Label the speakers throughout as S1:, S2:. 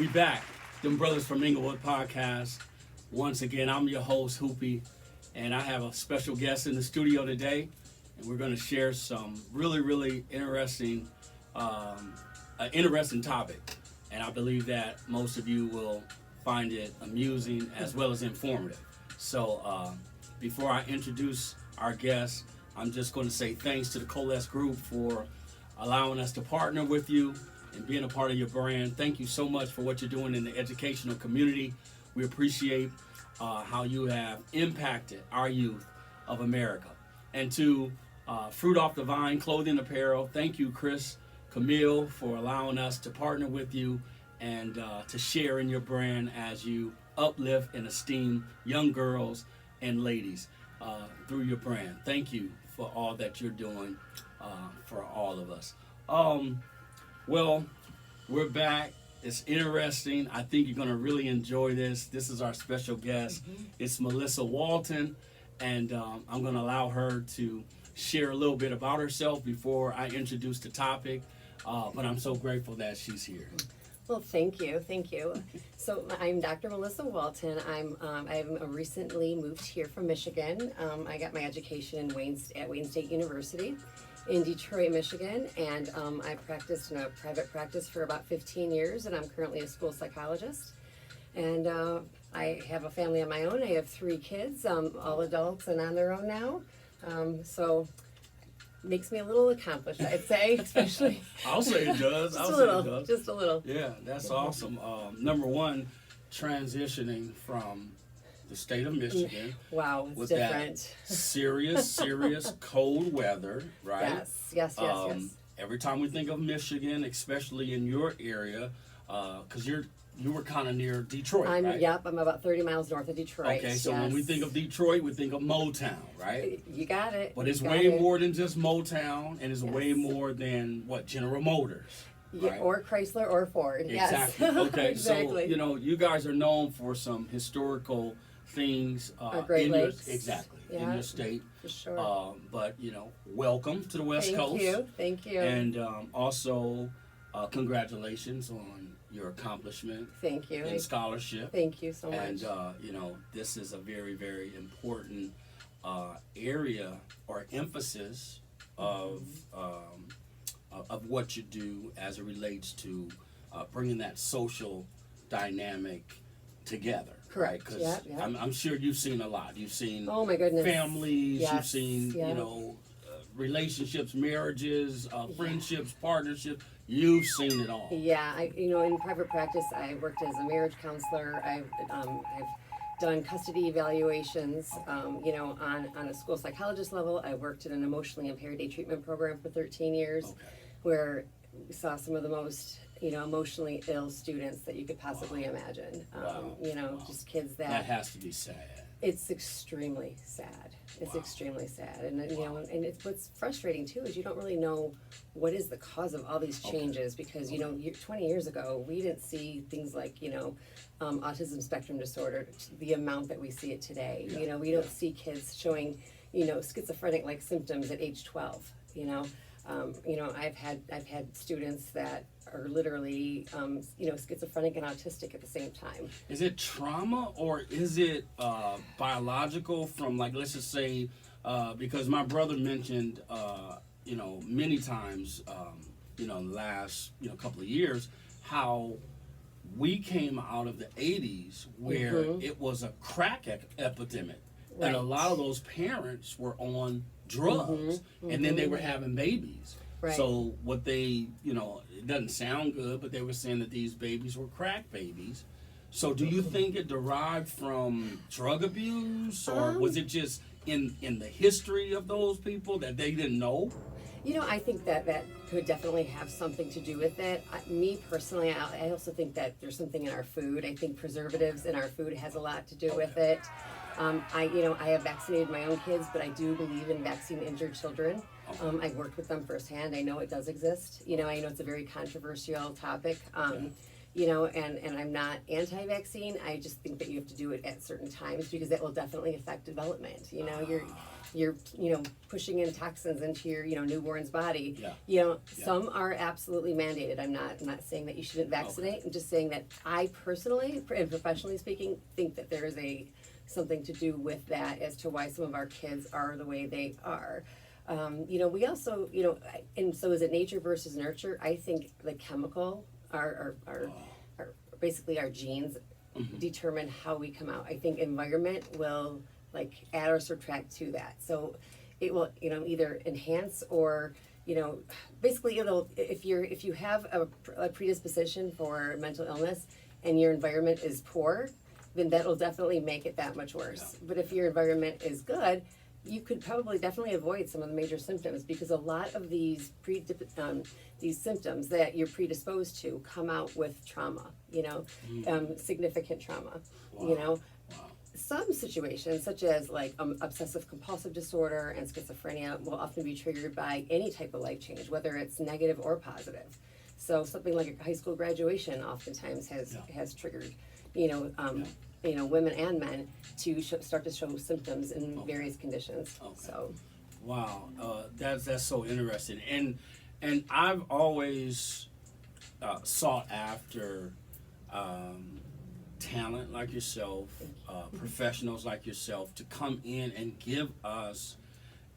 S1: We back. Dem Brothers from Inglewood podcast. Once again, I'm your host, Hoopy, and I have a special guest in the studio today, and we're going to share some really interesting, interesting topic. And I believe that most of you will find it amusing as well as informative. So before I introduce our guest, I'm just going to say thanks to the Coalesce Group for allowing us to partner with you and being a part of your brand. Thank you so much for what you're doing in the educational community. We appreciate how you have impacted our youth of America. And to Fruit Off the Vine Clothing Apparel, thank you, Chris, Camille, for allowing us to partner with you and to share in your brand as you uplift and esteem young girls and ladies through your brand. Thank you for all that you're doing for all of us. Well, we're back. It's interesting. I think you're going to really enjoy this. This is our special guest. It's Melissa Walton, and I'm going to allow her to share a little bit about herself before I introduce the topic, but I'm so grateful that she's here.
S2: Well, thank you. So I'm Dr. Melissa Walton. I'm recently moved here from Michigan. I got my education at Wayne State University in Detroit, Michigan, and I practiced in a private practice for about 15 years, and I'm currently a school psychologist. And I have a family of my own. I have 3 kids, all adults and on their own now. So makes me a little accomplished, I'd say, especially.
S1: I'll say it does.
S2: Just a little.
S1: Yeah, that's awesome. Number one, transitioning from the state of Michigan.
S2: Wow, it's
S1: with
S2: different.
S1: That serious cold weather, right?
S2: Yes.
S1: Every time we think of Michigan, especially in your area, because you were kind of near Detroit, right?
S2: Yep, I'm about 30 miles north of Detroit.
S1: Okay, so when we think of Detroit, we think of Motown, right?
S2: You got it.
S1: But it's way more than just Motown, and it's way more than, General Motors.
S2: Yeah,
S1: right?
S2: or Chrysler or Ford.
S1: Exactly.
S2: Yes.
S1: Okay,
S2: exactly.
S1: So, you guys are known for some historical things
S2: Great Lakes.
S1: In your state.
S2: For sure.
S1: But, welcome to the West Coast.
S2: Thank you.
S1: And also, congratulations on your accomplishment.
S2: Thank you.
S1: In scholarship.
S2: Thank you so much.
S1: And, this is a very important area or emphasis of what you do as it relates to bringing that social dynamic together.
S2: Correct.
S1: Because
S2: yeah.
S1: I'm sure you've seen a lot. You've seen
S2: oh my goodness.
S1: families.
S2: Yes.
S1: You've seen relationships, marriages, friendships, partnerships. You've seen it all.
S2: Yeah. In private practice, I worked as a marriage counselor. I've done custody evaluations. On a school psychologist level, I worked in an emotionally impaired day treatment program for 13 years, where we saw some of the most emotionally ill students that you could possibly imagine. Just kids that
S1: has to be sad.
S2: It's extremely sad. It's extremely sad, and and it's what's frustrating too is you don't really know what is the cause of all these changes because 20 years ago we didn't see things like autism spectrum disorder, the amount that we see it today. We don't see kids showing schizophrenic like symptoms at age 12. I've had students that are literally, schizophrenic and autistic at the same time.
S1: Is it trauma or is it biological from, let's just say, because my brother mentioned, many times, in the last, couple of years, how we came out of the 80s where it was a crack epidemic. Right. And a lot of those parents were on drugs and then they were having babies.
S2: Right.
S1: So what they, it doesn't sound good, but they were saying that these babies were crack babies. So do you think it derived from drug abuse or was it just in the history of those people that they didn't know?
S2: I think that could definitely have something to do with it. Me personally, I also think that there's something in our food. I think preservatives in our food has a lot to do with it. I have vaccinated my own kids, but I do believe in vaccine-injured children. I've worked with them firsthand. I know it does exist. I know it's a very controversial topic. and I'm not anti-vaccine. I just think that you have to do it at certain times because that will definitely affect development. You're pushing in toxins into your newborn's body. Some are absolutely mandated. I'm not saying that you shouldn't vaccinate.
S1: Okay.
S2: I'm just saying that I personally and professionally speaking think that there is something to do with that as to why some of our kids are the way they are. We also, and so is it nature versus nurture? I think the chemical, our basically our genes determine how we come out. I think environment will add or subtract to that. So it will, either enhance or, basically if you have a predisposition for mental illness and your environment is poor, then that'll definitely make it that much worse. But if your environment is good, you could probably definitely avoid some of the major symptoms because a lot of these symptoms that you're predisposed to come out with trauma, significant trauma,
S1: Wow.
S2: Some situations such as obsessive compulsive disorder and schizophrenia will often be triggered by any type of life change, whether it's negative or positive. So something like a high school graduation oftentimes has triggered, women and men to start to show symptoms in various conditions. So,
S1: wow, that's so interesting, and I've always sought after talent like yourself, professionals like yourself, to come in and give us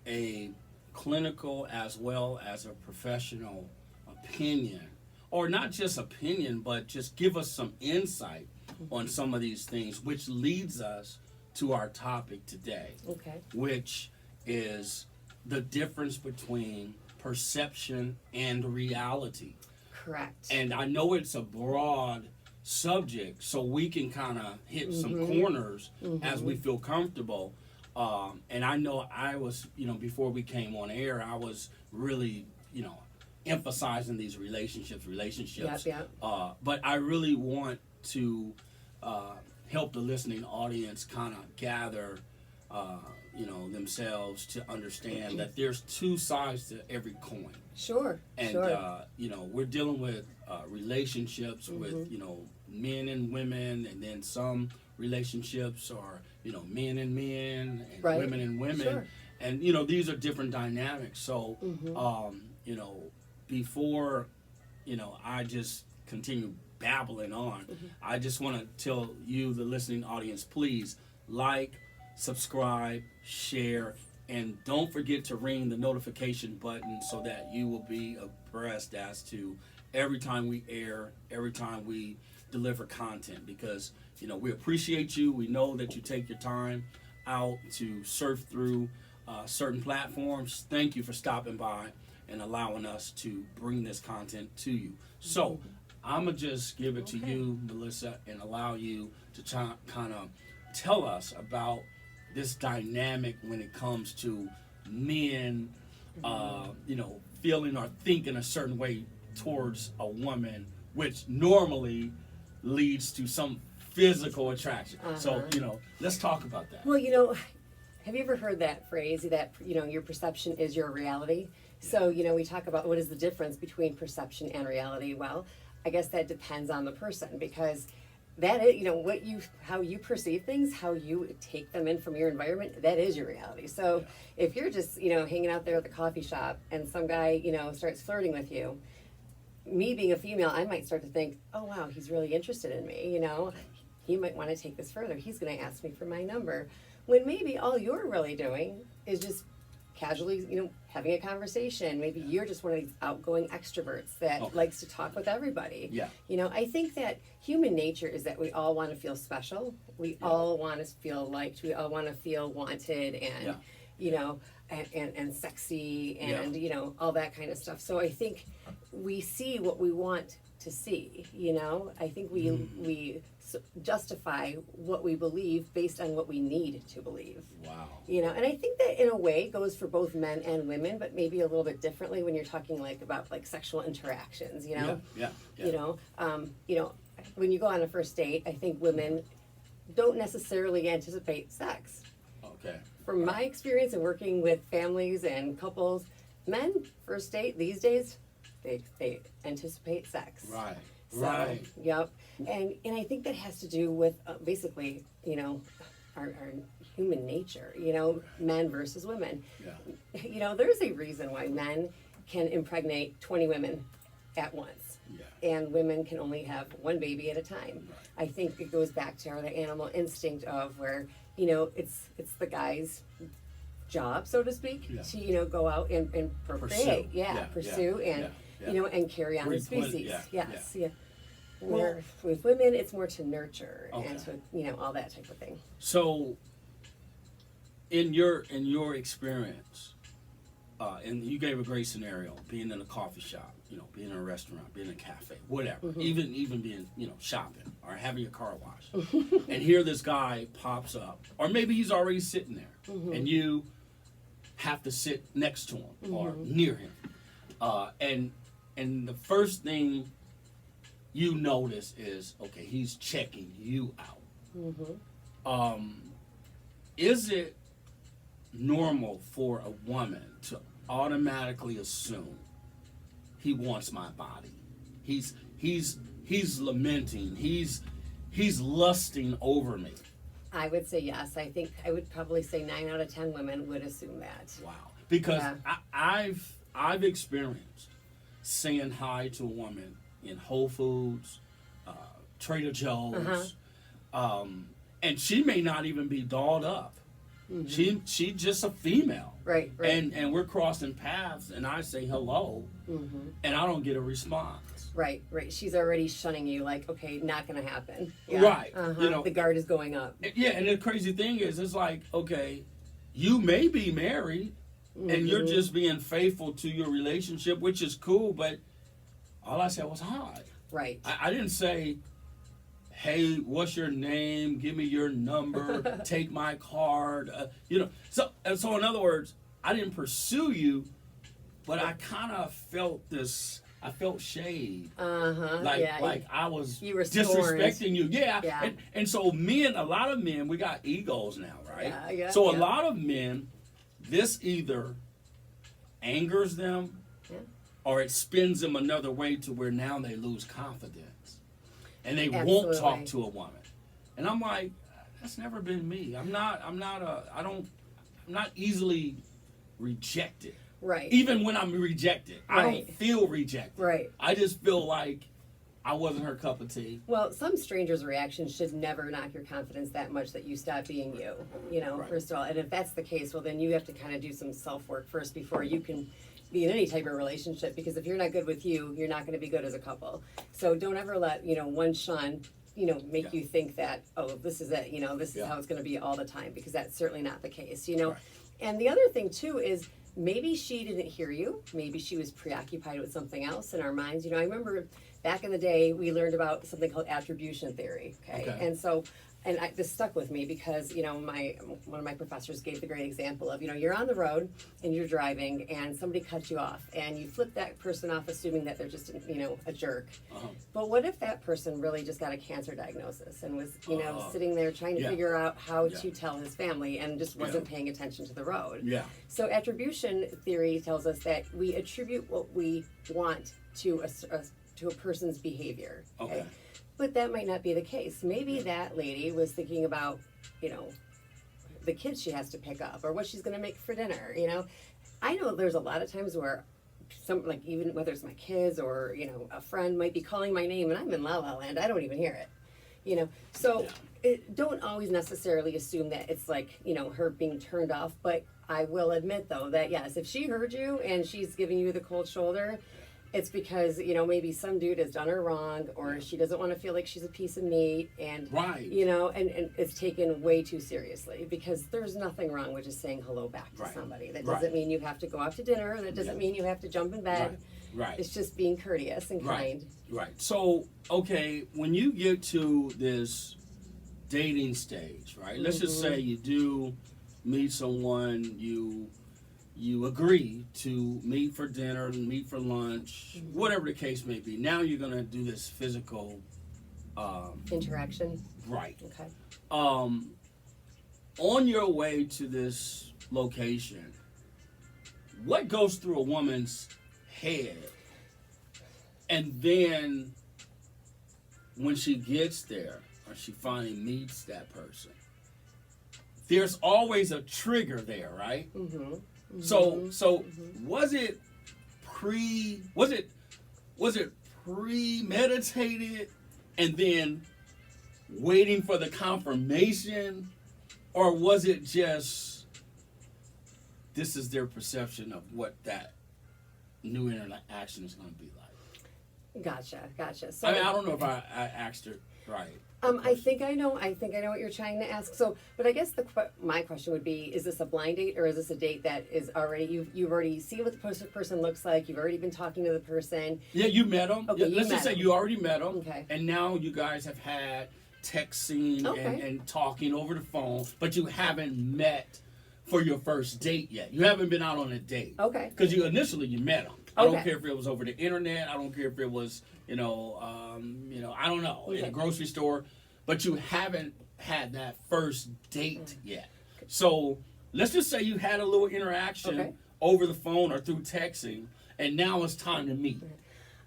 S1: a clinical as well as a professional opinion, or not just opinion, but just give us some insight on some of these things, which leads us to our topic today, which is the difference between perception and reality.
S2: Correct.
S1: And I know it's a broad subject, so we can kind of hit some corners as we feel comfortable. And I know I was, before we came on air, I was really, emphasizing these relationships. But I really want to help the listening audience kind of gather, themselves to understand that there's two sides to every coin.
S2: Sure.
S1: And, we're dealing with relationships with, men and women, and then some relationships are, men and men, and women and women.
S2: Sure.
S1: And, these are different dynamics. So, before, I just continue babbling on, I just want to tell you, the listening audience, please like, subscribe, share, and don't forget to ring the notification button so that you will be abreast as to every time we air, every time we deliver content, because we appreciate you. We know that you take your time out to surf through certain platforms. Thank you for stopping by and allowing us to bring this content to you. So I'm gonna just give it to you, Melissa, and allow you to kind of tell us about this dynamic when it comes to men, feeling or thinking a certain way towards a woman, which normally leads to some physical attraction. So, let's talk about that.
S2: Well, have you ever heard that phrase that, your perception is your reality? So, we talk about what is the difference between perception and reality. Well, I guess that depends on the person, because that is, how you perceive things, how you take them in from your environment, that is your reality. So if you're just, hanging out there at the coffee shop and some guy, starts flirting with you, me being a female, I might start to think, oh wow, he's really interested in me, he might want to take this further. He's going to ask me for my number. When maybe all you're really doing is just casually, having a conversation. Maybe you're just one of these outgoing extroverts that likes to talk with everybody. I think that human nature is that we all want to feel special. We all want to feel liked. We all want to feel wanted and, and sexy and, all that kind of stuff. So I think we see what we want to see, I think we justify what we believe based on what we need to believe.
S1: Wow.
S2: And I think that in a way goes for both men and women, but maybe a little bit differently when you're talking about sexual interactions, when you go on a first date, I think women don't necessarily anticipate sex.
S1: Okay.
S2: From my experience in working with families and couples, men, first date these days, they anticipate sex.
S1: Right.
S2: So,
S1: Right.
S2: Yep. And I think that has to do with basically, our human nature, men versus women.
S1: Yeah.
S2: There's a reason why men can impregnate 20 women at once.
S1: Yeah.
S2: And women can only have one baby at a time.
S1: Right.
S2: I think it goes back to the animal instinct of where, it's the guy's job, so to speak,
S1: Yeah.
S2: to, go out and procreate. Pursue and, and carry on the
S1: Replenish,
S2: species.
S1: yeah,
S2: Yes, yeah. Where with women, it's more to nurture
S1: Okay.
S2: and to, all that type of thing.
S1: So, in your experience, and you gave a great scenario, being in a coffee shop, being in a restaurant, being in a cafe, whatever,
S2: Mm-hmm.
S1: even being, shopping or having your car washed, and here this guy pops up, or maybe he's already sitting there,
S2: Mm-hmm.
S1: and you have to sit next to him or
S2: Mm-hmm.
S1: near him, and the first thing you notice is, okay, he's checking you out.
S2: Mm-hmm.
S1: Is it normal for a woman to automatically assume he wants my body? He's lamenting. He's lusting over me.
S2: I would say yes. I think I would probably say 9 out of 10 women would assume that.
S1: Wow. Because
S2: Yeah.
S1: I've experienced saying hi to a woman in Whole Foods, Trader Joe's, and she may not even be dolled up.
S2: Mm-hmm.
S1: She's just a female.
S2: Right.
S1: And we're crossing paths, and I say hello,
S2: Mm-hmm.
S1: and I don't get a response.
S2: Right. She's already shunning you, like, okay, not gonna happen. Yeah.
S1: Right.
S2: The guard is going up.
S1: Yeah, and the crazy thing is, it's like, okay, you may be married, and you're just being faithful to your relationship, which is cool, but all I said was hi.
S2: Right.
S1: I didn't say, hey, what's your name? Give me your number. Take my card. So in other words, I didn't pursue you, but I kind of felt this. I felt shade. Like I was
S2: You were
S1: disrespecting you.
S2: Yeah.
S1: And so a lot of men, we got egos now, right?
S2: Yeah,
S1: so a
S2: yeah.
S1: lot of men, this either angers them, or it spins them another way to where now they lose confidence, and they won't
S2: Absolutely.
S1: talk to a woman. And I'm like, that's never been me. I'm not easily rejected.
S2: Right.
S1: Even when I'm rejected, I don't
S2: Right.
S1: feel rejected.
S2: Right.
S1: I just feel like I wasn't her cup of tea.
S2: Well, some strangers' reactions should never knock your confidence that much that you stop being you,
S1: Right.
S2: first of all. And if that's the case, well, then you have to kind of do some self-work first before you can be in any type of relationship, because if you're not good with you, you're not going to be good as a couple. So don't ever let, one shun, make
S1: Yeah.
S2: you think that, oh, this is it, this is
S1: Yeah.
S2: how it's going to be all the time, because that's certainly not the case,
S1: Right.
S2: And the other thing, too, is maybe she didn't hear you. Maybe she was preoccupied with something else in our minds. I remember back in the day, we learned about something called attribution theory. Okay. And so, this stuck with me because, one of my professors gave the great example of, you're on the road and you're driving and somebody cuts you off and you flip that person off assuming that they're just, a jerk. But what if that person really just got a cancer diagnosis and was, sitting there trying to
S1: Yeah.
S2: figure out how
S1: Yeah.
S2: to tell his family and just wasn't paying attention to the road?
S1: Yeah.
S2: So attribution theory tells us that we attribute what we want to a person's behavior.
S1: Okay.
S2: But that might not be the case. Maybe that lady was thinking about, the kids she has to pick up or what she's going to make for dinner. I know there's a lot of times where even whether it's my kids or a friend might be calling my name and I'm in la la land. I don't even hear it. So don't always necessarily assume that it's her being turned off. But I will admit though that yes, if she heard you and she's giving you the cold shoulder, it's because, maybe some dude has done her wrong or she doesn't want to feel like she's a piece of meat and,
S1: Right.
S2: and it's taken way too seriously, because there's nothing wrong with just saying hello back to
S1: Right.
S2: somebody. That
S1: Right.
S2: doesn't mean you have to go out to dinner. That doesn't mean you have to jump in bed.
S1: Right.
S2: It's just being courteous and kind.
S1: Right. So, okay, when you get to this dating stage, right? Let's just say you do meet someone, you agree to meet for dinner, meet for lunch, whatever the case may be. Now you're gonna do this physical
S2: Interaction.
S1: right.
S2: Okay.
S1: On your way to this location, what goes through a woman's head? And then when she gets there or she finally meets that person, there's always a trigger there, right?
S2: Mm-hmm. Mm-hmm.
S1: So was it premeditated and then waiting for the confirmation, or was it just this is their perception of what that new interaction is going to be like?
S2: Gotcha. So
S1: I don't know if I asked her right.
S2: I think I know what you're trying to ask. So, but I guess my question would be: is this a blind date, or is this a date that is already you've already seen what the person looks like? You've already been talking to the person.
S1: Yeah, you met them.
S2: Okay,
S1: let's just say you already met them.
S2: Okay.
S1: And now you guys have had texting
S2: Okay.
S1: and talking over the phone, but you haven't met for your first date yet. You haven't been out on a date.
S2: Okay.
S1: Because you met them. I don't
S2: Okay.
S1: care if it was over the internet. I don't care if it was, I don't know, in
S2: Okay.
S1: a grocery store. But you haven't had that first date yet. So let's just say you had a little interaction
S2: Okay.
S1: over the phone or through texting, and now it's time to meet.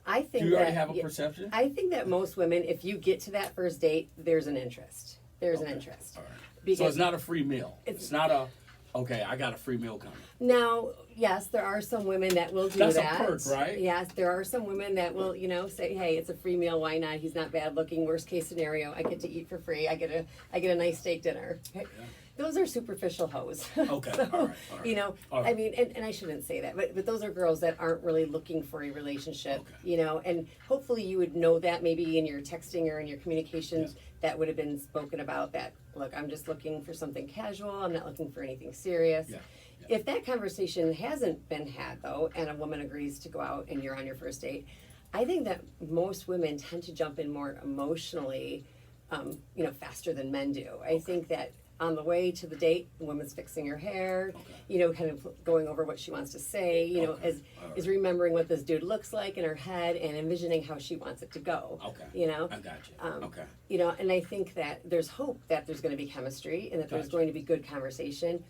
S2: I think
S1: Do you already
S2: that,
S1: have a perception?
S2: I think that most women, if you get to that first date, there's an interest. There's an
S1: Okay.
S2: interest.
S1: All right.
S2: Because
S1: So it's not a free meal.
S2: It's-
S1: It's not a, okay, I got a free meal coming.
S2: Now, yes, there are some women that will do
S1: That's a
S2: that.
S1: perk, right?
S2: Yes, there are some women that will, say, "Hey, it's a free meal. Why not? He's not bad looking. Worst case scenario, I get to eat for free. I get a nice steak dinner." Those are superficial hoes.
S1: Okay,
S2: So,
S1: all right. All right.
S2: I mean, and I shouldn't say that, but those are girls that aren't really looking for a relationship.
S1: Okay.
S2: And hopefully you would know that maybe in your texting or in your communications that would have been spoken about. That look, I'm just looking for something casual. I'm not looking for anything serious.
S1: Yeah.
S2: If that conversation hasn't been had though, and a woman agrees to go out and you're on your first date, I think that most women tend to jump in more emotionally, faster than men do. I think that on the way to the date, the woman's fixing her hair, kind of going over what she wants to say,
S1: Okay.
S2: is remembering what this dude looks like in her head and envisioning how she wants it to go.
S1: Okay. I got you. Okay.
S2: And I think that there's hope that there's going to be chemistry and that there's
S1: Gotcha.
S2: going to be good conversation.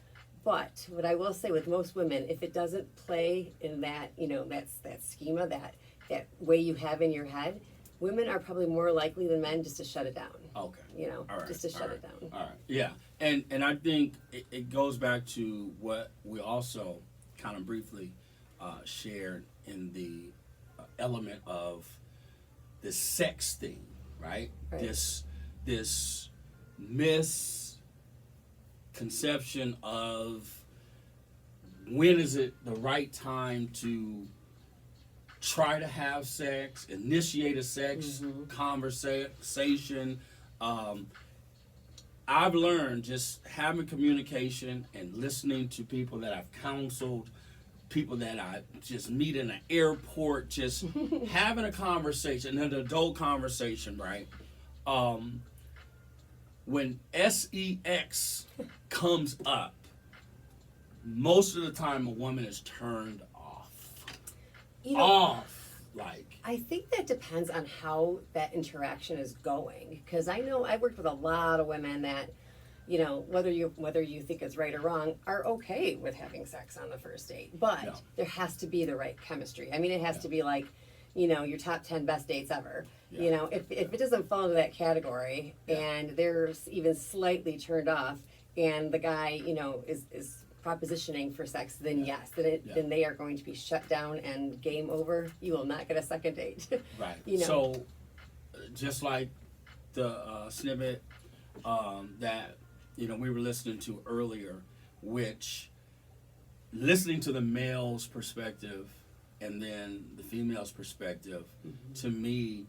S2: But what I will say with most women, if it doesn't play in that, that schema, that way you have in your head, women are probably more likely than men just to shut it down.
S1: Okay.
S2: All right. Just to shut it down.
S1: All right. Yeah. And I think it goes back to what we also kind of briefly shared in the element of the sex thing, right?
S2: Right.
S1: This misconception of when is it the right time to try to have sex, initiate a sex conversation. I've learned just having communication and listening to people that I've counseled, people that I just meet in an airport, just having a conversation, an adult conversation, right? When sex comes up, most of the time a woman is turned off.
S2: I think that depends on how that interaction is going. Because I know I've worked with a lot of women that, whether you think it's right or wrong, are okay with having sex on the first date. But there has to be the right chemistry. I mean, it has to be like, your top 10 best dates ever.
S1: Yeah.
S2: If it doesn't fall into that category and they're even slightly turned off and the guy, is propositioning for sex, then yes, then they are going to be shut down and game over. You will not get a second date.
S1: Right. So, just like the snippet that we were listening to earlier, which listening to the male's perspective and then the female's perspective, to me,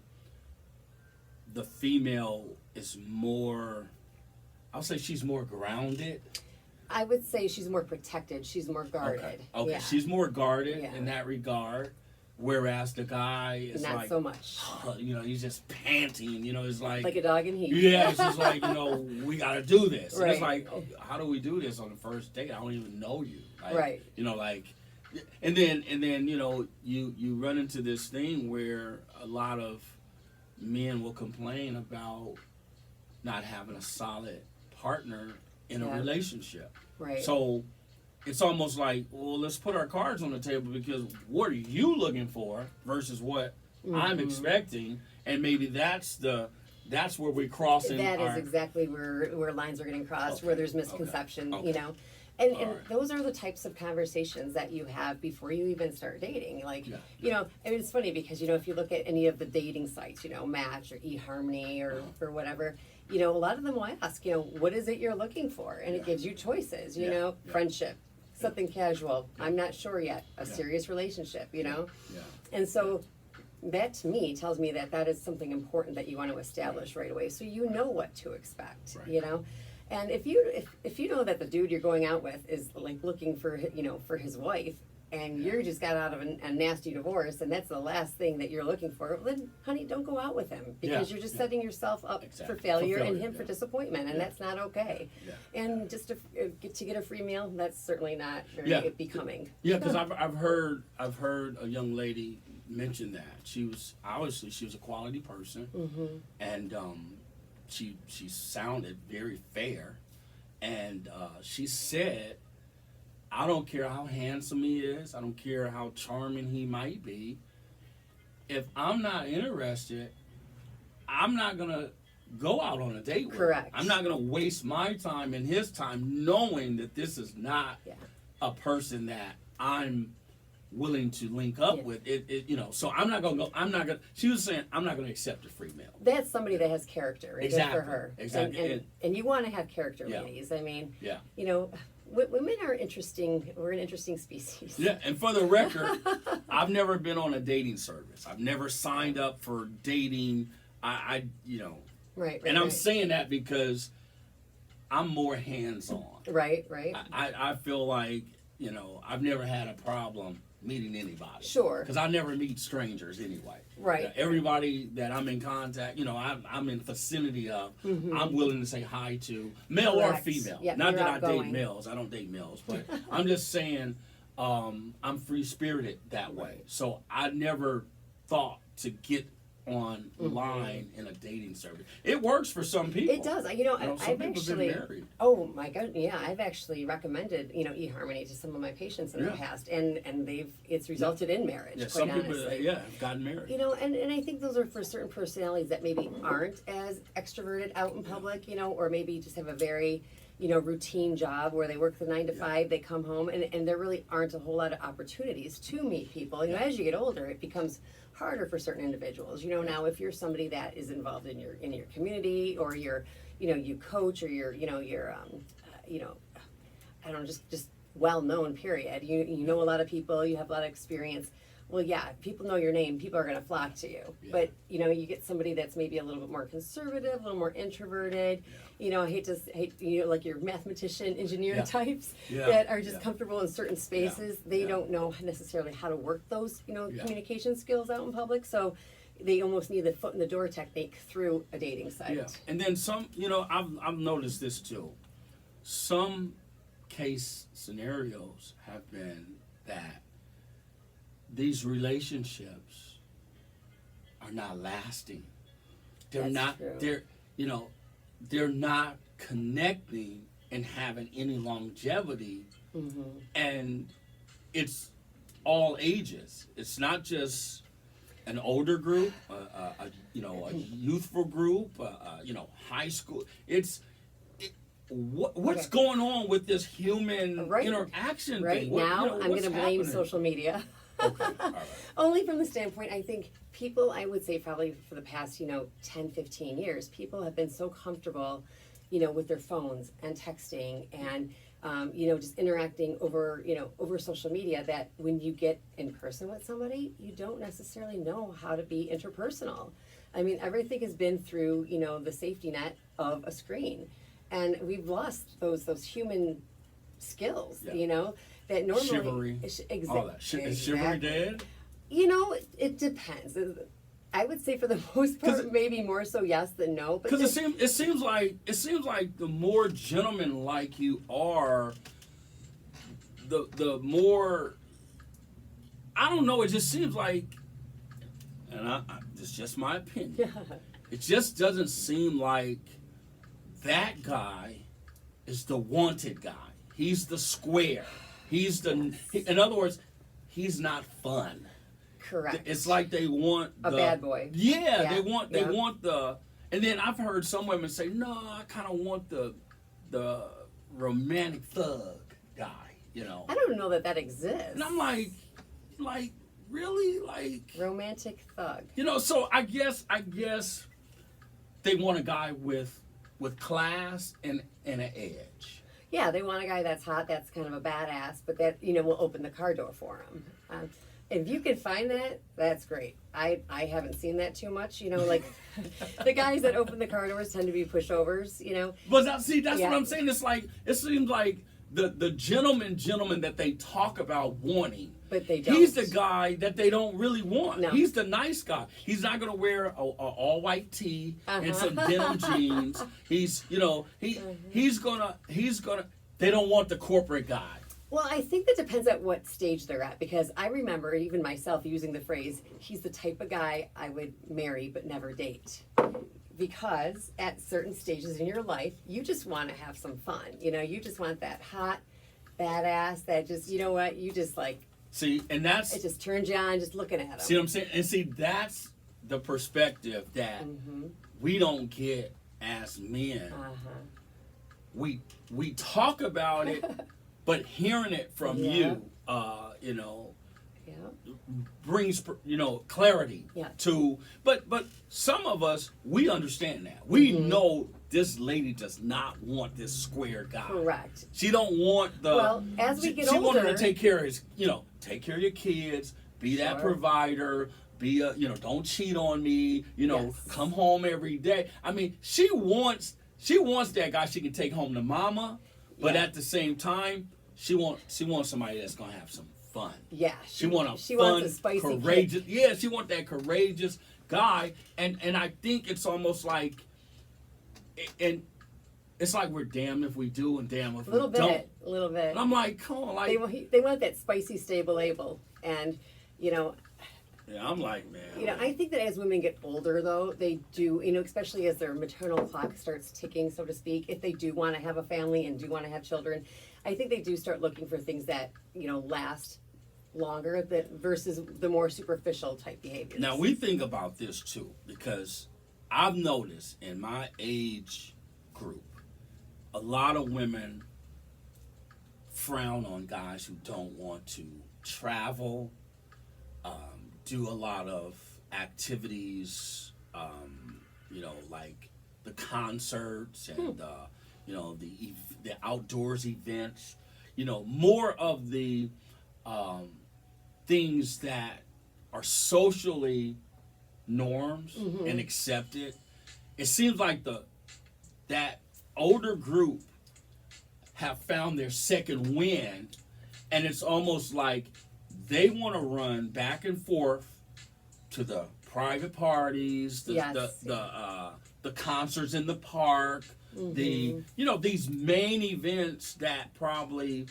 S1: the female is more. I'll say she's more grounded.
S2: I would say she's more protected. She's more guarded.
S1: Okay.
S2: Yeah.
S1: She's more guarded
S2: Yeah.
S1: in that regard, whereas the guy is
S2: Not
S1: like,
S2: so much.
S1: he's just panting. It's like
S2: Like a dog in heat.
S1: yeah, it's just like we got to do this. And it's
S2: Right.
S1: like, how do we do this on the first date? I don't even know you. Like,
S2: Right.
S1: And then you run into this thing where a lot of men will complain about not having a solid partner in a relationship.
S2: Right.
S1: So it's almost like, well, let's put our cards on the table, because what are you looking for versus what I'm expecting, and maybe that's where we're crossing.
S2: That is exactly where lines are getting crossed,
S1: Okay.
S2: where there's misconception,
S1: Okay.
S2: you know. And
S1: Alright.
S2: those are the types of conversations that you have before you even start dating. Like,
S1: Yeah.
S2: you know, I mean, it's funny because, you know, if you look at any of the dating sites, you know, Match or eHarmony or whatever, you know, a lot of them will ask, you know, what is it you're looking for? And it gives you choices, you know, friendship, something casual, I'm not sure yet, a serious relationship, you know?
S1: Yeah.
S2: And so that to me tells me that that is something important that you want to establish right away, so you know what to expect,
S1: Right.
S2: you know. And if you know that the dude you're going out with is like looking for, you know, for his wife, and you just got out of a nasty divorce, and that's the last thing that you're looking for, then honey, don't go out with him, because you're just setting yourself up
S1: Exactly.
S2: for failure,
S1: For
S2: and
S1: failure,
S2: him for disappointment, and that's not okay.
S1: Yeah.
S2: And just to get a free meal, that's certainly not very becoming.
S1: Yeah, because I've heard a young lady mention that she was a quality person, and she sounded very fair, and she said, I don't care how handsome he is, I don't care how charming he might be, if I'm not interested, I'm not gonna go out on a date with him.
S2: Correct.
S1: I'm not gonna waste my time and his time knowing that this is not a person that I'm willing to link up with. You know, so I'm not gonna go. She was saying, I'm not gonna accept a free meal.
S2: That's somebody that has character, and good for her.
S1: Exactly.
S2: And you want to have character, ladies. I mean, you know, women are interesting. We're an interesting species.
S1: Yeah, and for the record, I've never been on a dating service. I've never signed up for dating. I you know.
S2: Right.
S1: And I'm saying that because I'm more hands-on.
S2: Right.
S1: I feel like, you know, I've never had a problem meeting anybody.
S2: Sure.
S1: Because I never meet strangers anyway.
S2: Right.
S1: Everybody that I'm in contact, you know, I'm in vicinity of, I'm willing to say hi to, male or female.
S2: Yep,
S1: Not
S2: you're
S1: that I
S2: outgoing.
S1: date males. I don't date males. But I'm just saying I'm free-spirited that way. So I never thought to get online in a dating service. It works for some people.
S2: It does. You know,
S1: some
S2: I've
S1: people
S2: actually.
S1: been married.
S2: Oh my God! Yeah, I've actually recommended, you know, eHarmony to some of my patients in the past, and it's resulted in marriage.
S1: Yeah,
S2: quite
S1: some
S2: honestly.
S1: people have gotten married.
S2: You know, and I think those are for certain personalities that maybe aren't as extroverted out in public, you know, or maybe just have a very, you know, routine job where they work the 9 to 5, they come home, and there really aren't a whole lot of opportunities to meet people. You know, as you get older, it becomes harder for certain individuals. You know, now if you're somebody that is involved in your community, or you're, you know, you coach, or you're, you know, I don't know, just well known. Period. You know a lot of people. You have a lot of experience. Well, yeah, people know your name. People are going to flock to you.
S1: Yeah.
S2: But, you know, you get somebody that's maybe a little bit more conservative, a little more introverted. You know, I hate, you know, like your mathematician, engineer types that are just comfortable in certain spaces. They don't know necessarily how to work those, you know, communication skills out in public. So they almost need the foot in the door technique through a dating site.
S1: Yeah, and then some, you know, I've noticed this too. Some case scenarios have been that these relationships are not lasting. They're not.
S2: True.
S1: They're, you know, they're not connecting and having any longevity. And it's all ages. It's not just an older group, you know, a youthful group, you know, high school. What's going on with this human interaction thing?
S2: Now,
S1: You know,
S2: I'm going to blame
S1: happening?
S2: social media.
S1: Okay, all right.
S2: Only from the standpoint, I think people, I would say probably for the past, you know, 10, 15 years, people have been so comfortable, you know, with their phones and texting and, you know, just interacting over, you know, over social media, that when you get in person with somebody, you don't necessarily know how to be interpersonal. I mean, everything has been through, you know, the safety net of a screen. And we've lost those human skills, you know, that normally
S1: Chivalry, all that. Is chivalry dead?
S2: You know, it depends. I would say for the most part, maybe more so yes than no.
S1: Because it seems like the more gentleman-like you are, the more, I don't know. It just seems like, and it's just my opinion. It just doesn't seem like that guy is the wanted guy. He's the square. In other words, he's not fun.
S2: Correct.
S1: It's like they want
S2: a bad boy.
S1: Yeah,
S2: Yeah,
S1: they want the. And then I've heard some women say, "No, I kind of want the romantic thug guy." You know.
S2: I don't know that exists.
S1: And I'm like really, like
S2: romantic thug.
S1: You know, so I guess they want a guy with class and an edge.
S2: Yeah, they want a guy that's hot, that's kind of a badass, but that, you know, will open the car door for him. If you can find that, that's great. I haven't seen that too much, you know, like the guys that open the car doors tend to be pushovers, you know.
S1: But that's what I'm saying. It's like, it seems like the gentleman that they talk about wanting,
S2: but they don't.
S1: He's the guy that they don't really want.
S2: No.
S1: He's the nice guy. He's not gonna wear a all white tee and some denim jeans. He's, you know, he's gonna. They don't want the corporate guy.
S2: Well, I think that depends at what stage they're at, because I remember even myself using the phrase, he's the type of guy I would marry but never date. Because at certain stages in your life, you just want to have some fun. You know, you just want that hot, badass that just, you know what, you just like.
S1: See, and that's.
S2: It just turns you on just looking at him.
S1: See what I'm saying? And see, that's the perspective that we don't get as men. We talk about it, but hearing it from you, you know, brings, you know, clarity to. But some of us, we understand that. We know this lady does not want this square guy.
S2: Correct.
S1: She don't want the.
S2: Well, as we get
S1: older, she
S2: older,
S1: want him to take care of his, you know, take care of your kids, be that provider. Be a, you know, don't cheat on me. You know, come home every day. I mean, she wants that guy she can take home to mama, but at the same time, she wants somebody that's gonna have some fun. Yeah, she wants a spicy, courageous. Kid. Yeah, she wants that courageous guy, and I think it's almost like, and it's like we're damned if we do and damned if we don't.
S2: A little bit.
S1: And I'm like, come on, like
S2: they want that spicy, stable label, and you know.
S1: Yeah, I'm like, man.
S2: You know, I think that as women get older, though, they do, you know, especially as their maternal clock starts ticking, so to speak, if they do want to have a family and do want to have children, I think they do start looking for things that, you know, last longer versus the more superficial type behaviors.
S1: Now, we think about this, too, because I've noticed in my age group, a lot of women frown on guys who don't want to travel, do a lot of activities, you know, like the concerts and you know, the outdoors events, you know, more of the things that are socially norms and accepted. It seems like that older group have found their second wind, and it's almost like they want to run back and forth to the private parties, the concerts in the park, the, you know, these main events that probably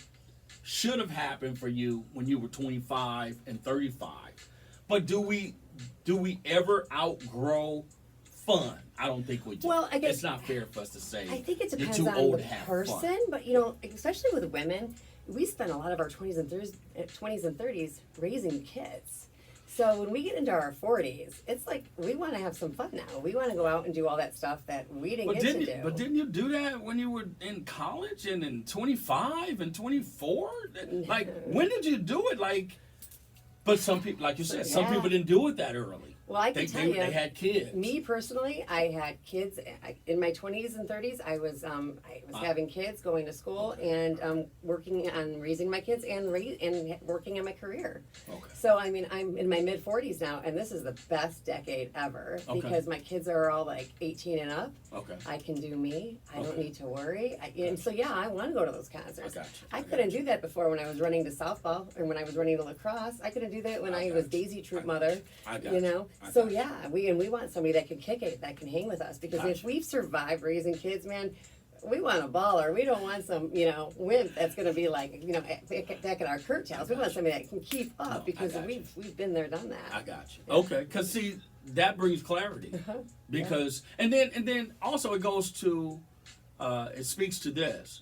S1: should have happened for you when you were 25 and 35. But do we ever outgrow fun? I don't think we do.
S2: Well, I guess
S1: it's not fair for us to say.
S2: I think it depends
S1: you're too
S2: on
S1: old
S2: the
S1: to have
S2: person,
S1: fun.
S2: but you know, especially with women, we spend a lot of our 20s and 30s raising kids. So when we get into our 40s, it's like we want to have some fun now. We want to go out and do all that stuff that we didn't get to do.
S1: But didn't you do that when you were in college and in 25 and 24? Like, when did you do it? Like, but some people, like you said, some people didn't do it that early.
S2: Well, I can tell you,
S1: they had kids.
S2: Me personally, I had kids in my 20s and 30s. I was having kids, going to school, and working on raising my kids and working on my career. Okay. So I mean, I'm in my mid 40s now, and this is the best decade ever because my kids are all like 18 and up. Okay. I can do me. I don't need to worry. And so yeah, I want to go to those concerts. I couldn't do that before when I was running to softball or when I was running to lacrosse. I couldn't do that when I was Daisy Troop mother. You know. So yeah, we want somebody that can kick it, that can hang with us, because if we've survived raising kids, man, we want a baller. We don't want some, you know, wimp that's going to be like, you know, back at our courtails. We want somebody that can keep up because we've been there, done that.
S1: I got you. Yeah. Okay, because see, that brings clarity. Because and then also it goes to, it speaks to this.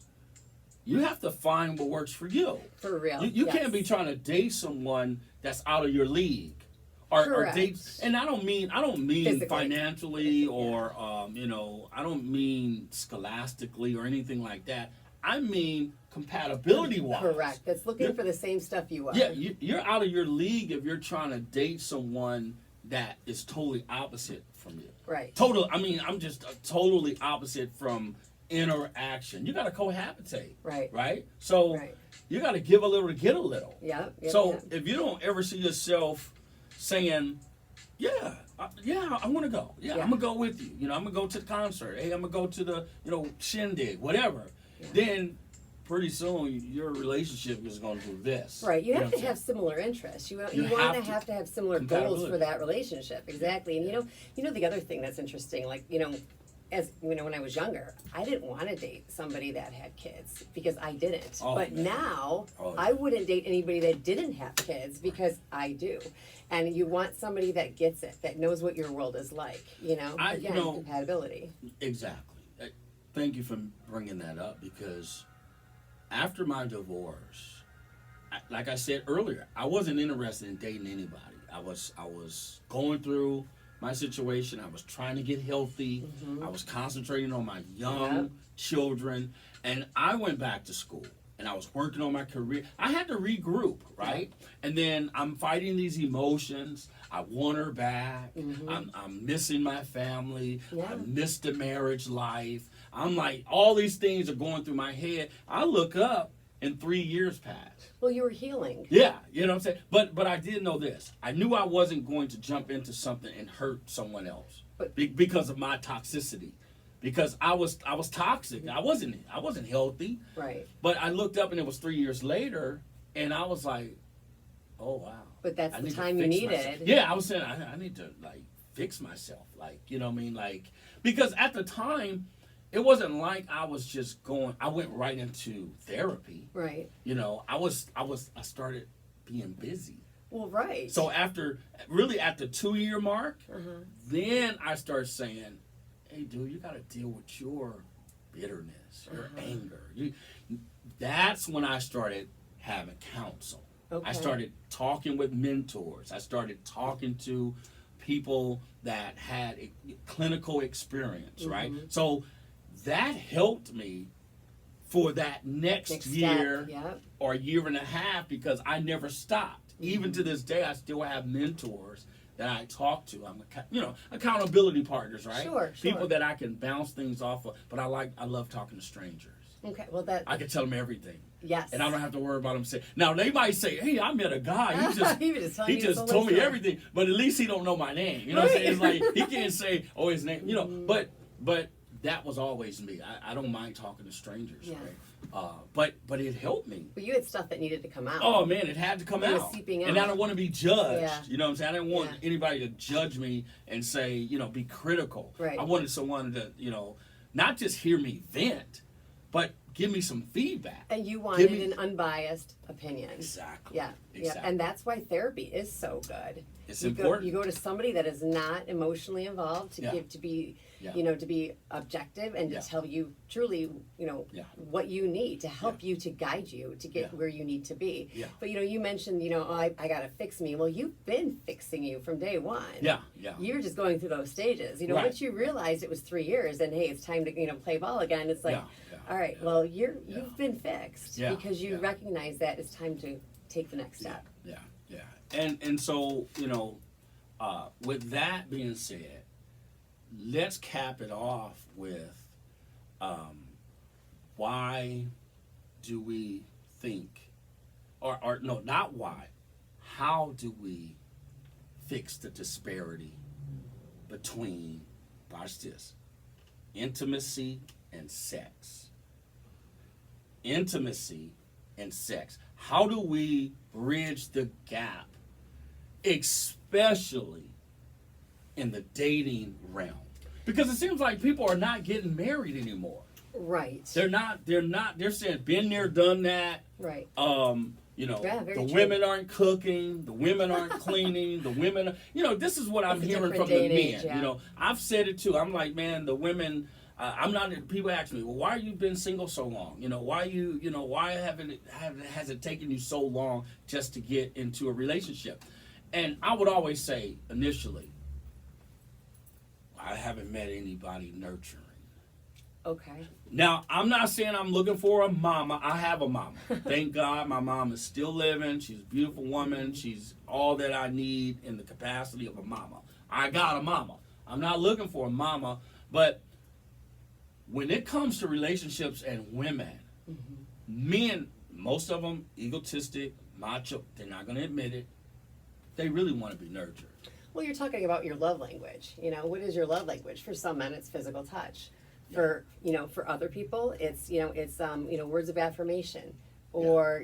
S1: You have to find what works for you.
S2: For real.
S1: You can't be trying to date someone that's out of your league. or
S2: Correct.
S1: dates. And I don't mean
S2: Physically.
S1: financially or I don't mean scholastically or anything like that. I mean compatibility wise.
S2: Correct. That's looking for the same stuff you are.
S1: Yeah, you're out of your league if you're trying to date someone that is totally opposite from you.
S2: Right.
S1: I'm just totally opposite from interaction. You got to cohabitate.
S2: Right.
S1: Right? So
S2: Right.
S1: you got to give a little to get a little.
S2: Yeah.
S1: So if you don't ever see yourself saying, yeah, I want to go. Yeah,
S2: Yeah.
S1: I'm going to go with you. I'm going to go to the concert. Hey, I'm going to go to the, shindig, whatever.
S2: Yeah.
S1: Then pretty soon your relationship is going to do this.
S2: Right, you
S1: know
S2: have
S1: what
S2: to
S1: I'm
S2: have similar interests. You want
S1: You
S2: to
S1: have to.
S2: have similar goals
S1: Compatibility.
S2: for that relationship. Exactly, and you know the other thing that's interesting, like as when I was younger, I didn't want to date somebody that had kids because I didn't.
S1: Oh,
S2: but
S1: man.
S2: now
S1: Oh,
S2: I wouldn't date anybody that didn't have kids because I do. And you want somebody that gets it, that knows what your world is like. Again, compatibility.
S1: Exactly. Thank you for bringing that up because after my divorce, like I said earlier, I wasn't interested in dating anybody. I was going through my situation. I was trying to get healthy. I was concentrating on my young children, and I went back to school and I was working on my career. I had to regroup, right? And then I'm fighting these emotions. I want her back. I'm missing my family. I miss the marriage life. I'm like, all these things are going through my head. I look up and 3 years passed.
S2: Well, you were healing.
S1: Yeah, you know what I'm saying? But I did know this. I knew I wasn't going to jump into something and hurt someone else because of my toxicity. Because I was toxic. I wasn't healthy.
S2: Right.
S1: But I looked up and it was 3 years later and I was like, oh wow.
S2: But that's
S1: I
S2: the
S1: need to
S2: time you
S1: fix
S2: needed.
S1: myself. Yeah, I was saying I need to fix myself. You know what I mean? Because at the time it wasn't like I was just I went right into therapy.
S2: Right.
S1: I started being busy.
S2: Well, right.
S1: So at the 2-year mark, then I started saying, hey dude, you gotta deal with your bitterness, your anger. That's when I started having counsel.
S2: Okay.
S1: I started talking with mentors. I started talking to people that had a clinical experience, right? So that helped me for that next year or year and a half because I never stopped. Even to this day, I still have mentors that I talk to. I'm accountability partners, right?
S2: Sure.
S1: People that I can bounce things off of. But I love talking to strangers.
S2: Okay, well
S1: I can tell them everything.
S2: Yes.
S1: And I don't have to worry about them saying. Now they might say, "Hey, I met a guy. He just
S2: the
S1: told me
S2: story.
S1: everything." But at least he don't know my name. You know what I'm saying? It's like he can't say, "Oh, his name." But that was always me. I don't mind talking to strangers.
S2: Yeah.
S1: Right? But it helped me.
S2: But you had stuff that needed to come out.
S1: Oh man, it had to come
S2: It was
S1: out.
S2: seeping
S1: And
S2: out.
S1: I don't want to be judged.
S2: Yeah.
S1: You know what I'm saying? I didn't want anybody to judge me and say, be critical.
S2: Right.
S1: I wanted someone to, not just hear me vent, but give me some feedback.
S2: And you wanted an unbiased opinion.
S1: Exactly.
S2: Yeah.
S1: Exactly.
S2: And that's why therapy is so good.
S1: It's
S2: You
S1: important.
S2: go to somebody that is not emotionally involved to be objective and to tell you truly, what you need to help you, to guide you to get where you need to be.
S1: Yeah.
S2: But you mentioned, I gotta fix me. Well, you've been fixing you from day one.
S1: Yeah.
S2: You're just going through those stages.
S1: Right.
S2: Once you realized it was 3 years and hey, it's time to play ball again. It's like, all right, well you've been fixed because you recognize that it's time to take the next step.
S1: Yeah. And so, with that being said, let's cap it off with why do we think, or no, not why, how do we fix the disparity between, watch this, intimacy and sex? Intimacy and sex. How do we bridge the gap, especially in the dating realm? Because it seems like people are not getting married anymore.
S2: Right.
S1: They're saying been there, done that.
S2: Right.
S1: The
S2: true.
S1: women aren't cooking, the women aren't cleaning, the women this is what I'm
S2: It's a
S1: hearing
S2: different
S1: from the
S2: day
S1: men.
S2: and age, yeah.
S1: I've said it too. I'm like, man, the women people ask me, well, why you been single so long? Why has it taken you so long just to get into a relationship? And I would always say initially, I haven't met anybody nurturing.
S2: Okay.
S1: Now, I'm not saying I'm looking for a mama. I have a mama. Thank God my mom is still living. She's a beautiful woman. She's all that I need in the capacity of a mama. I got a mama. I'm not looking for a mama. But when it comes to relationships and women, men, most of them egotistic, macho, they're not going to admit it. They really want to be nurtured.
S2: Well, you're talking about your love language. You know, what is your love language? For some men, it's physical touch. For, you know, for other people, it's, you know, words of affirmation or,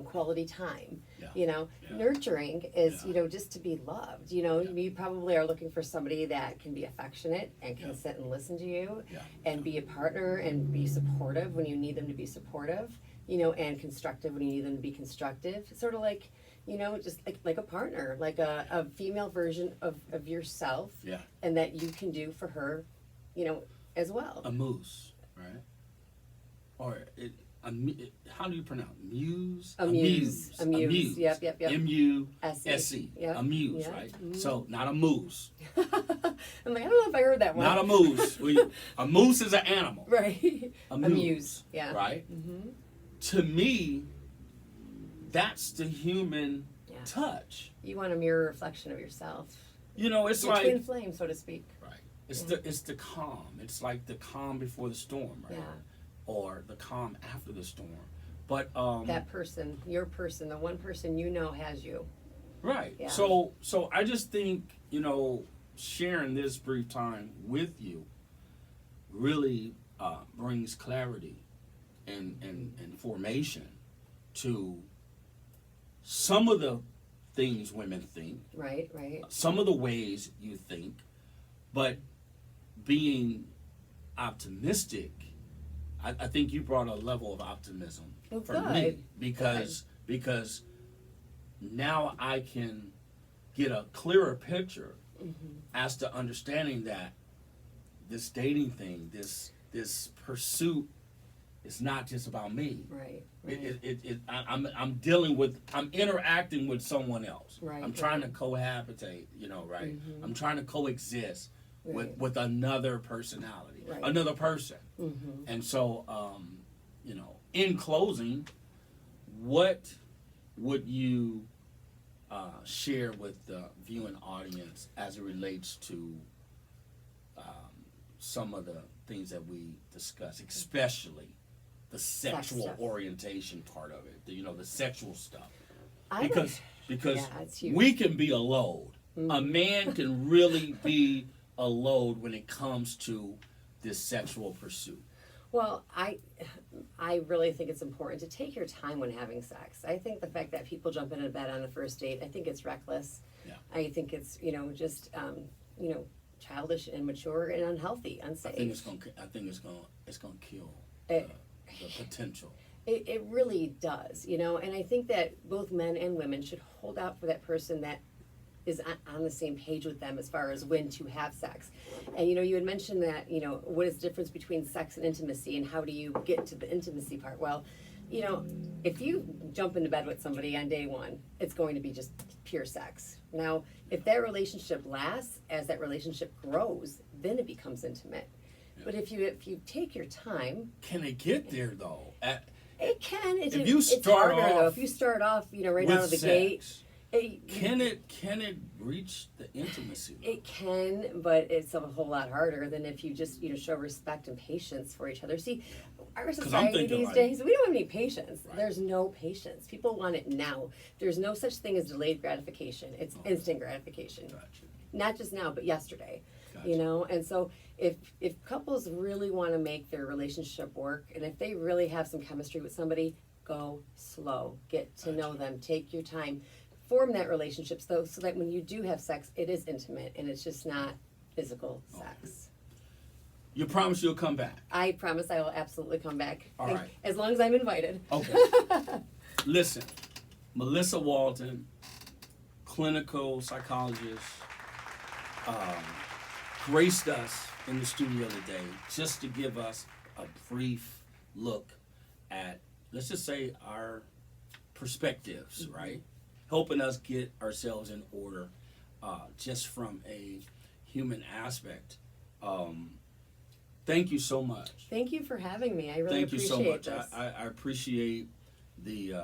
S2: quality time.
S1: Yeah.
S2: You know,
S1: Yeah.
S2: nurturing is,
S1: Yeah.
S2: just to be loved. You know,
S1: Yeah.
S2: you probably are looking for somebody that can be affectionate and can
S1: Yeah.
S2: sit and listen to you
S1: Yeah.
S2: and be a partner and be supportive when you need them to be supportive, you know, and constructive when you need them to be constructive. Sort of like, you know, just like a partner, like a female version of yourself.
S1: Yeah.
S2: And that you can do for her, you know, as well.
S1: A moose, right? Or how do you pronounce muse?
S2: Amuse.
S1: Amuse.
S2: Yep.
S1: M-U-S-E.
S2: Yep.
S1: Amuse,
S2: Yep.
S1: right?
S2: Mhm.
S1: So not a moose.
S2: I'm like, I don't know if I heard that one.
S1: Not a moose. A moose is an animal.
S2: Right.
S1: A muse.
S2: Amuse. Yeah.
S1: Right?
S2: Mm-hmm.
S1: To me, that's the human
S2: Yeah.
S1: touch.
S2: You want a mirror reflection of yourself.
S1: You know, it's
S2: Your
S1: like
S2: twin flame, so to speak.
S1: right. It's
S2: Yeah.
S1: it's the calm. It's like the calm before the storm, right?
S2: Yeah.
S1: Or the calm after the storm. But
S2: That person, your person, the one person you know has you.
S1: right.
S2: Yeah.
S1: So I just think, sharing this brief time with you really brings clarity and formation to some of the things women think,
S2: Right.
S1: some of the ways you think, but being optimistic, I think you brought a level of optimism
S2: Well,
S1: for
S2: good.
S1: me because now I can get a clearer picture as to understanding that this dating thing, this pursuit, is not just about me.
S2: Right.
S1: I'm interacting with someone else.
S2: Right,
S1: I'm trying to cohabitate, right?
S2: Mhm.
S1: I'm trying to coexist
S2: Right.
S1: with another personality,
S2: Right.
S1: another person.
S2: Mm-hmm.
S1: And so, in closing, what would you share with the viewing audience as it relates to some of the things that we discuss, especially the sexual
S2: stuff.
S1: orientation part of it, the sexual stuff?
S2: I
S1: Because
S2: Yeah, it's huge.
S1: we can be a load. A
S2: Mhm.
S1: man can really be a load when it comes to this sexual pursuit.
S2: Well, I really think it's important to take your time when having sex. I think the fact that people jump into bed on a first date, I think it's reckless.
S1: Yeah.
S2: I think it's just childish and immature and unhealthy, unsafe.
S1: I think it's gonna kill
S2: It-
S1: the potential.
S2: It really does, and I think that both men and women should hold out for that person that is on the same page with them as far as when to have sex. And you had mentioned that, what is the difference between sex and intimacy and how do you get to the intimacy part? Well, if you jump into bed with somebody on day one, it's going to be just pure sex. Now, if that relationship lasts, as that relationship grows, then it becomes intimate.
S1: Yeah.
S2: But if you take your time,
S1: Can it get there though?
S2: it can.
S1: If you
S2: it's
S1: start
S2: harder, though.
S1: off
S2: If you start off, right
S1: with
S2: out of the gate,
S1: sex,
S2: it
S1: can it reach the intimacy?
S2: It can, but it's a whole lot harder than if you just show respect and patience for each other. See, our
S1: 'Cause I'm
S2: society
S1: thinking
S2: these
S1: like-
S2: days, we don't have any patience.
S1: Right.
S2: There's no patience. People want it now. There's no such thing as delayed gratification. It's
S1: Okay.
S2: instant gratification.
S1: Gotcha.
S2: Not just now, but yesterday.
S1: Gotcha.
S2: And so if couples really want to make their relationship work, and if they really have some chemistry with somebody, go slow. Get to know them. Take your time. Form that relationship so that when you do have sex, it is intimate and it's just not physical sex.
S1: You promise you'll come back.
S2: I promise I will absolutely come back.
S1: All right.
S2: As long as I'm invited.
S1: Okay. Listen, Melissa Walton, clinical psychologist, graced us in the studio today just to give us a brief look at, let's just say, our perspectives, right? helping us get ourselves in order, just from a human aspect. Thank you so much.
S2: Thank you for having me. I really
S1: Thank you so
S2: appreciate
S1: much.
S2: this.
S1: I appreciate the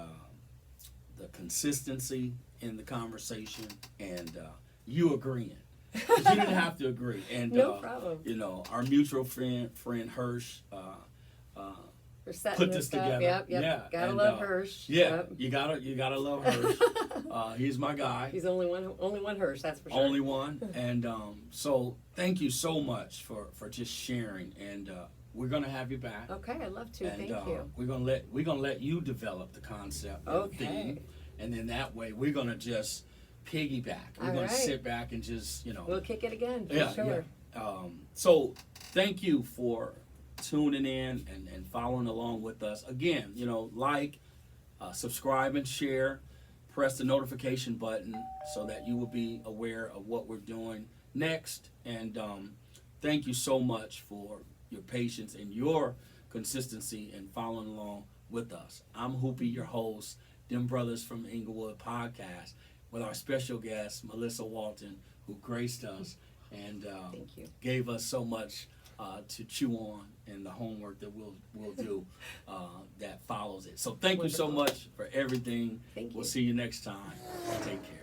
S1: consistency in the conversation, and you agreeing. 'Cause you didn't have to agree. And
S2: No problem.
S1: you know, our mutual friend Hirsch
S2: For setting
S1: put
S2: this
S1: this
S2: up.
S1: together.
S2: Yep.
S1: Yeah,
S2: Gotta
S1: and,
S2: love Hirsch.
S1: Yeah,
S2: Yep.
S1: you gotta love Hirsch. He's my guy.
S2: He's only one Hirsch, that's for sure.
S1: Only one. And so thank you so much for just sharing. And we're gonna have you back.
S2: Okay, I'd love to.
S1: And
S2: Thank you.
S1: we're gonna let you develop the concept and the
S2: Okay.
S1: theme, and then that way we're gonna just piggyback. We're
S2: All
S1: gonna
S2: right.
S1: sit back and just
S2: We'll kick it again, for
S1: yeah,
S2: sure.
S1: yeah. So thank you for tuning in and following along with us. Again, like, subscribe and share, press the notification button so that you will be aware of what we're doing next. And thank you so much for your patience and your consistency in following along with us. I'm Hoopy, your host, Dem Brothers from Inglewood podcast, with our special guest, Melissa Walton, who graced us and
S2: Thank you.
S1: gave us so much to chew on, and the homework that we'll do that follows it. So thank you so
S2: Wonderful.
S1: much for everything.
S2: Thank
S1: We'll
S2: you.
S1: see you next time. Take care.